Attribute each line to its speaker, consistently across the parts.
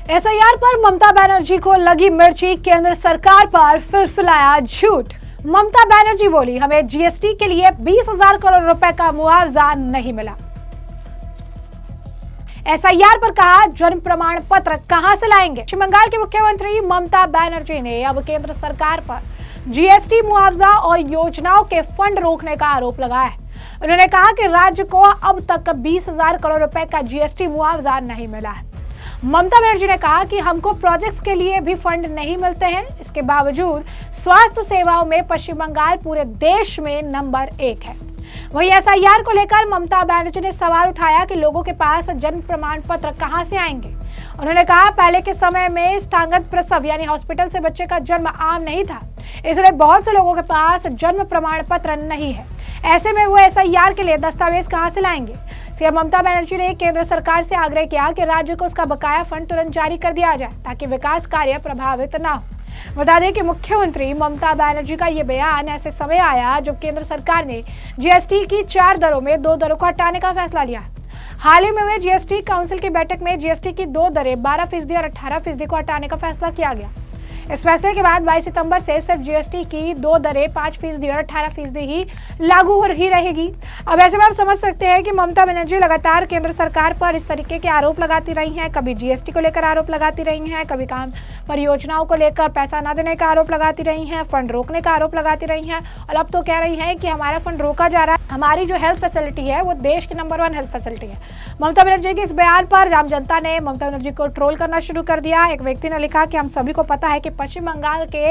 Speaker 1: SIR पर ममता बनर्जी को लगी मिर्ची, केंद्र सरकार पर फिर झूठ। ममता बनर्जी बोली, हमें जीएसटी के लिए 20,000 करोड़ रुपए का मुआवजा नहीं मिला। एसआईआर पर कहा, जन्म प्रमाण पत्र कहां से लाएंगे। पश्चिम बंगाल की मुख्यमंत्री ममता बनर्जी ने अब केंद्र सरकार पर जीएसटी, मुआवजा और योजनाओं के फंड रोकने का आरोप लगाया है। उन्होंने कहा कि राज्य को अब तक 20,000 करोड़ रुपए का जीएसटी मुआवजा नहीं मिला है। ममता बनर्जी ने कहा कि हमको प्रोजेक्ट्स के लिए भी फंड नहीं मिलते हैं। इसके बावजूद स्वास्थ्य सेवाओं में पश्चिम बंगाल पूरे देश में नंबर 1 है। वहीं एसआईआर को लेकर ममता बनर्जी ने सवाल उठाया कि लोगों के पास जन्म प्रमाण पत्र कहां से आएंगे। उन्होंने कहा, पहले के समय में स्थानांतरित प्रसव यानी हॉस्पिटल से बच्चे का जन्म आम नहीं था, इसलिए बहुत से लोगों के पास जन्म प्रमाण पत्र नहीं है। ऐसे में वो एसआईआर के लिए दस्तावेज कहां से लाएंगे। सीएम ममता बनर्जी ने केंद्र सरकार से आग्रह किया कि राज्य को उसका बकाया फंड तुरंत जारी कर दिया जाए ताकि विकास कार्य प्रभावित न हो। बता दें कि मुख्यमंत्री ममता बनर्जी का ये बयान ऐसे समय आया जब केंद्र सरकार ने जीएसटी की 4 दरों में 2 दरों को हटाने का फैसला लिया। हाल ही में हुए जीएसटी काउंसिल की बैठक में जीएसटी की 2 दरें 12% और 18% को हटाने का फैसला किया गया। इस फैसले के बाद 22 सितंबर से सिर्फ जीएसटी की 2 दरें 5% और 18% ही लागू हो रही रहेगी। अब ऐसे में आप समझ सकते हैं कि ममता बनर्जी लगातार केंद्र सरकार पर इस तरीके के आरोप लगाती रही हैं। कभी जीएसटी को लेकर आरोप लगाती रही हैं, कभी काम परियोजनाओं को लेकर पैसा न देने का आरोप लगाती रही हैं, फंड रोकने का आरोप लगाती रही हैं और अब तो कह रही हैं कि हमारा फंड रोका जा रहा है। हमारी जो हेल्थ फैसिलिटी है वो देश की नंबर 1 हेल्थ फैसिलिटी है। ममता बनर्जी के इस बयान पर आम जनता ने ममता बनर्जी को ट्रोल करना शुरू कर दिया। एक व्यक्ति ने लिखा कि हम सभी को पता है कि पश्चिम बंगाल के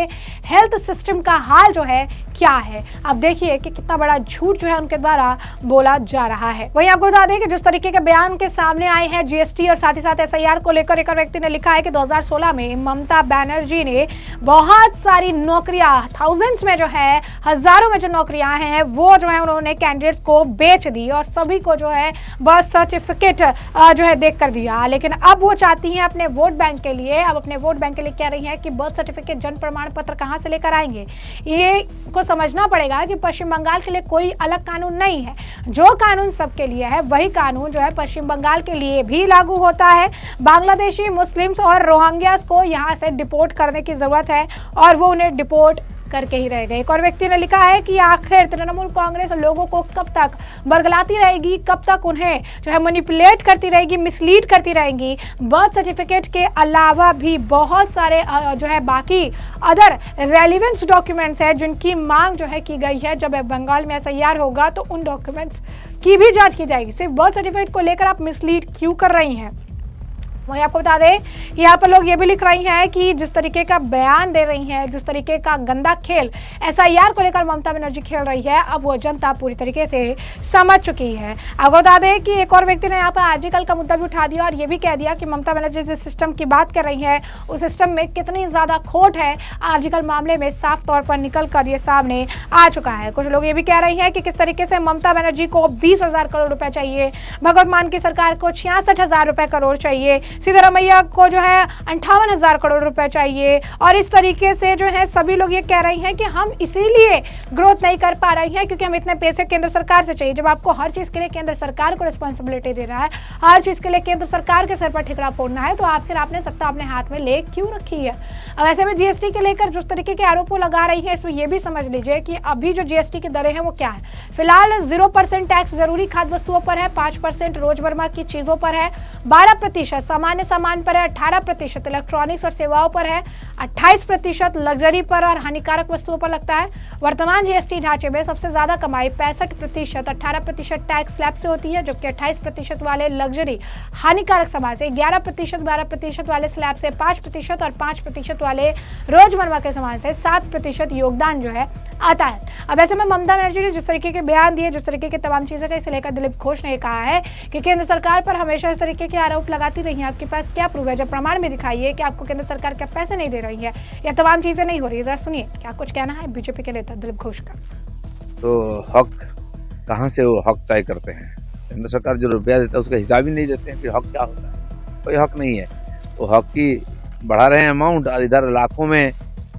Speaker 1: हेल्थ सिस्टम का हाल जो है क्या है। अब देखिए कि कितना बड़ा झूठ जो है उनके द्वारा बोला जा रहा है। वहीं आपको बता दें कि जिस तरीके के बयान उनके सामने आए हैं जीएसटी और साथ ही साथ एसआईआर को लेकर, एक और व्यक्ति ने लिखा है कि 2016 में ममता बनर्जी ने बहुत सारी नौकरियां, थाउजेंड्स में जो है, हजारों में जो नौकरियां हैं वो जो है उन्होंने कैंडिडेट्स को बेच दी और सभी को जो है बर्थ सर्टिफिकेट जो है देख कर दिया। लेकिन अब वो चाहती हैं अपने वोट बैंक के लिए, अब अपने वोट बैंक के लिए कह रही हैं कि बर्थ सर्टिफिकेट, जन्म प्रमाण पत्र कहां से लेकर आएंगे। ये को समझना पड़ेगा कि पश्चिम बंगाल के लिए कोई अलग कानून नहीं है। जो कानून सबके लिए है वही कानून जो है पश्चिम बंगाल के लिए भी लागू होता है। बांग्लादेशी, मुस्लिम्स और रोहिंग्यास को यहाँ से डिपोर्ट करने की जरूरत है और वो उन्हें डिपोर्ट करके ही रह गए। एक और व्यक्ति ने लिखा है कि आखिर तृणमूल कांग्रेस लोगों को कब तक बरगलाती रहेगी, कब तक उन्हें जो है मैनिपुलेट करती रहेगी, मिसलीड करती रहेगी। बर्थ सर्टिफिकेट के अलावा भी बहुत सारे जो है बाकी अदर रेलिवेंस डॉक्यूमेंट्स है जिनकी मांग जो है की गई है। जब बंगाल में एसआईआर होगा तो उन डॉक्यूमेंट्स की भी जांच की जाएगी। सिर्फ बर्थ सर्टिफिकेट को लेकर आप मिसलीड क्यों कर रही हैं। वहीं आपको बता दें, यहाँ पर लोग ये भी लिख रही हैं कि जिस तरीके का बयान दे रही हैं, जिस तरीके का गंदा खेल एसआईआर को लेकर ममता बनर्जी खेल रही है, अब वो जनता पूरी तरीके से समझ चुकी है। आपको बता दें कि एक और व्यक्ति ने यहाँ पर आर्टिकल का मुद्दा भी उठा दिया और ये भी कह दिया कि ममता बनर्जी जिस सिस्टम की बात कर रही है उस सिस्टम में कितनी ज्यादा खोट है, आर्टिकल मामले में साफ तौर पर निकल कर ये सामने आ चुका है। कुछ लोग ये भी कह रही हैं कि किस तरीके से ममता बनर्जी को 20,000 करोड़ रुपए चाहिए, भगवत मान की सरकार को 66,000 करोड़ चाहिए, सिद्धरामैया को जो है 58,000 करोड़ रुपए चाहिए और इस तरीके से जो है सभी लोग ये कह रही हैं कि हम इसीलिए ग्रोथ नहीं कर पा रही हैं क्योंकि हम इतने पैसे केंद्र सरकार से चाहिए। जब आपको हर चीज के लिए केंद्र सरकार को रिस्पॉन्सिबिलिटी देना है, हर चीज के लिए केंद्र सरकार के सर पर ठिकरा फोड़ना है, तो आखिर आपने सत्ता अपने हाथ में ले क्यों रखी है। अब ऐसे में जीएसटी के लेकर जिस तरीके के आरोपों लगा रही है, इसमें यह भी समझ लीजिए कि अभी जो जीएसटी की दरें हैं वो क्या है। फिलहाल 0% टैक्स जरूरी खाद्य वस्तुओं पर है, 5% रोजमर्रा की चीजों पर है, 12% सामान्य सामान पर है, 18% इलेक्ट्रॉनिक्स और सेवाओं पर है, 28% लग्जरी पर और हानिकारक वस्तुओं पर लगता है। वर्तमान जीएसटी ढांचे में सबसे ज्यादा कमाई 65%, 18% टैक्स स्लैब से होती है, जबकि 28% वाले लग्जरी हानिकारक सामान से, 11%, 12% वाले स्लैब से 5% और 5% वाले रोजमर्रा के सामान से 7% योगदान जो है आता है। अब ऐसे में ममता बनर्जी ने जिस तरीके के बयान दिए, जिस तरीके की तमाम चीजें इसे लेकर दिलीप घोष ने कहा है कि केंद्र सरकार पर हमेशा इस तरीके के आरोप लगाती रही है, आपके पास क्या प्रूफ है, जब प्रमाण में दिखाइए कि आपको केंद्र सरकार क्या पैसे नहीं दे रही है या तमाम चीजें नहीं हो रही है। जरा सुनिए क्या कुछ कहना है बीजेपी के नेता दिलीप घोष का।
Speaker 2: तो हक कहाँ से वो हक तय करते हैं। केंद्र सरकार जो रुपया देता है उसका हिसाब ही नहीं देते हैं, फिर हक क्या होता है। कोई हक नहीं है। वो हक की बढ़ा रहे हैं अमाउंट और इधर लाखों में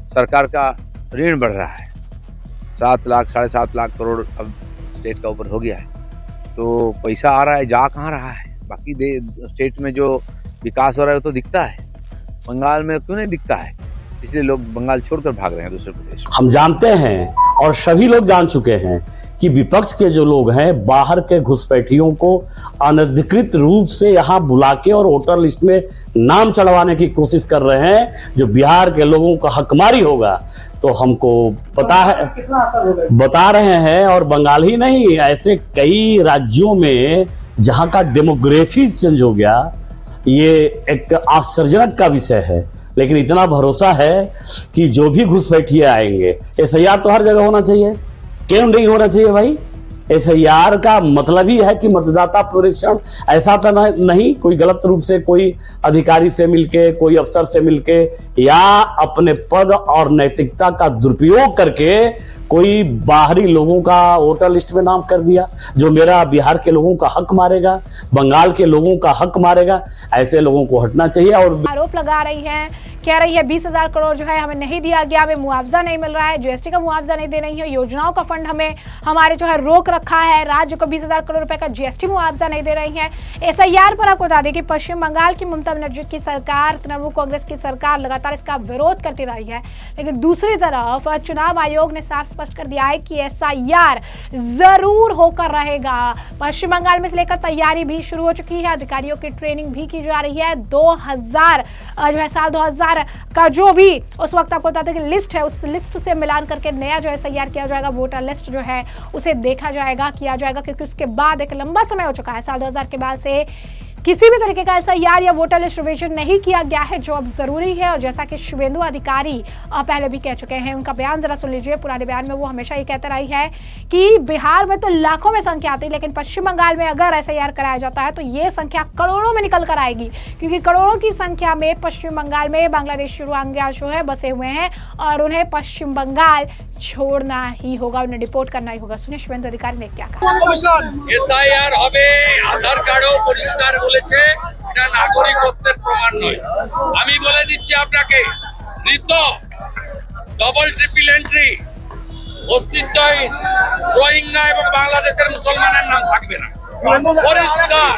Speaker 2: सरकार का ऋण बढ़ रहा है। 7 लाख 7.5 लाख करोड़ अब स्टेट का ऊपर हो गया है। तो पैसा आ रहा है, जा कहाँ रहा है। बाकी स्टेट में जो विकास हो रहा है वो तो दिखता है। बंगाल में क्यों नहीं दिखता है? इसलिए लोग बंगाल छोड़कर भाग रहे हैं दूसरे प्रदेश में।
Speaker 3: हम जानते हैं और सभी लोग जान चुके हैं कि विपक्ष के जो लोग हैं बाहर के घुसपैठियों को अनधिकृत रूप से यहाँ बुला के और वोटर लिस्ट में नाम चढ़वाने की कोशिश कर रहे हैं। जो बिहार के लोगों का हकमारी होगा तो हमको पता है, बता रहे हैं। और बंगाल ही नहीं, ऐसे कई राज्यों में जहां का डेमोग्राफी चेंज हो गया, ये एक आश्चर्यजनक का विषय है। लेकिन इतना भरोसा है कि जो भी घुसपैठिए आएंगे, एसआईआर तो हर जगह होना चाहिए। क्यों नहीं होना चाहिए भाई? एसआईआर का मतलब ही है कि मतदाता परीक्षण। ऐसा तो नहीं कोई गलत रूप से कोई अधिकारी से मिलके, कोई अफसर से मिलके या अपने पद और नैतिकता का दुरुपयोग करके कोई बाहरी लोगों का वोटर लिस्ट में नाम कर दिया, जो मेरा बिहार के लोगों का हक मारेगा, बंगाल के लोगों का हक मारेगा। ऐसे लोगों को हटना चाहिए। और
Speaker 1: आरोप लगा रही है, कह रही है 20,000 करोड़ जो है हमें नहीं दिया गया, हमें मुआवजा नहीं मिल रहा है, जीएसटी का मुआवजा नहीं दे रही है, योजनाओं का फंड हमें हमारे जो है रोक रखा है, राज्य को 20,000 करोड़ रुपए का जीएसटी मुआवजा नहीं दे रही है। एसआईआर पर आपको बता दें कि पश्चिम बंगाल की ममता बनर्जी की सरकार, तृणमूल कांग्रेस की सरकार लगातार इसका विरोध करती रही है। लेकिन दूसरी तरफ चुनाव आयोग ने साफ स्पष्ट कर दिया है कि एसआईआर जरूर होकर रहेगा। पश्चिम बंगाल में से लेकर तैयारी भी शुरू हो चुकी है, अधिकारियों की ट्रेनिंग भी की जा रही है। 2000 जो है साल 2000 का जो भी उस वक्त आपको बताते हैं कि लिस्ट है, उस लिस्ट से मिलान करके नया जो है तैयार किया जाएगा। वोटर लिस्ट जो है उसे देखा जाएगा, किया जाएगा, क्योंकि उसके बाद एक लंबा समय हो चुका है। साल 2000 के बाद से किसी भी तरीके का एसआईआर या वोटर लिस्ट रिवीजन नहीं किया गया है, जो अब जरूरी है। और जैसा कि शुभेंदु अधिकारी पहले भी कह चुके हैं, उनका बयान जरा सुन लीजिए। पुराने बयान में वो हमेशा ये कहते रही है कि बिहार में तो लाखों में संख्या आती है, लेकिन पश्चिम बंगाल में अगर एसआईआर कराया जाता है तो ये संख्या करोड़ों में निकल कर आएगी, क्योंकि करोड़ों की संख्या में पश्चिम बंगाल में बांग्लादेशी रोहिंग्या जो है बसे हुए हैं और उन्हें पश्चिम बंगाल छोड़ना ही होगा, उन्हें डिपोर्ट करना ही होगा। सुनिए शुभेंदु अधिकारी ने क्या कहा।
Speaker 4: এসআইআর হবে, আধার কার্ডও পরিষ্কার বলেছে, এটা নাগরিকত্বের প্রমাণ নয়। আমি বলে দিচ্ছি আপনাকে, মৃত ডবল ট্রিপল এন্ট্রি অস্তিত্বহীন রোহিঙ্গা এবং বাংলাদেশের মুসলমানের নাম থাকবে না। পরিষ্কার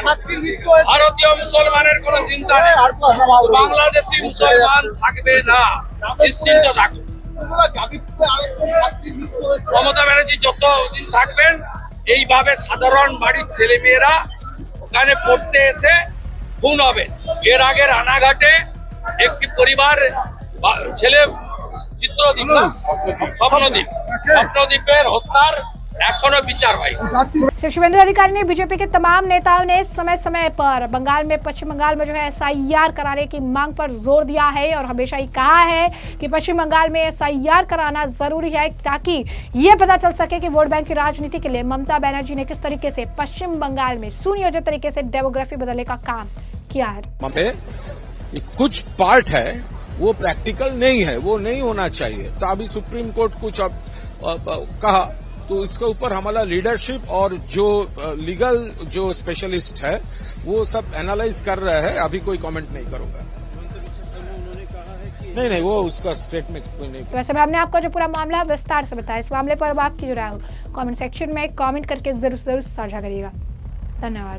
Speaker 4: ভারতীয় মুসলমানের কোনো চিন্তা নেই, বাংলাদেশি মুসলমান থাকবে না, নিশ্চিন্ত থাকুন। মমতা ব্যানার্জি যতদিন থাকবেন এইভাবে সাধারণ বাড়ির ছেলে মেয়েরা ওখানে পড়তে এসে খুন হবে। এর আগে রানাঘাটে একটি পরিবার ছেলে চিত্রদ্বীপ না স্বপ্নদ্বীপের হত্যার এখনো বিচার হয়।
Speaker 1: शुभेंदु अधिकारी ने बीजेपी के तमाम नेताओं ने समय समय पर बंगाल में, पश्चिम बंगाल में जो है एसआईआर कराने की मांग पर जोर दिया है और हमेशा ही कहा है कि पश्चिम बंगाल में एसआईआर कराना जरूरी है, ताकि ये पता चल सके कि वोट बैंक की राजनीति के लिए ममता बनर्जी ने किस तरीके से पश्चिम बंगाल में सुनियोजित तरीके से डेमोग्राफी बदलने का काम किया है।
Speaker 5: कुछ पार्ट है वो प्रैक्टिकल नहीं है, वो नहीं होना चाहिए। तो अभी सुप्रीम कोर्ट कुछ कहा तो इसके ऊपर हमारा लीडरशिप और जो लीगल जो स्पेशलिस्ट है वो सब एनालाइज कर रहे हैं। अभी कोई कमेंट नहीं करूंगा। नहीं, वो उसका स्टेटमेंट कोई नहीं।
Speaker 1: वैसे मैं हमने आपको जो पूरा मामला विस्तार से बताया, इस मामले पर आपकी जो राय हो कमेंट सेक्शन में कमेंट करके जरूर साझा करिएगा। धन्यवाद।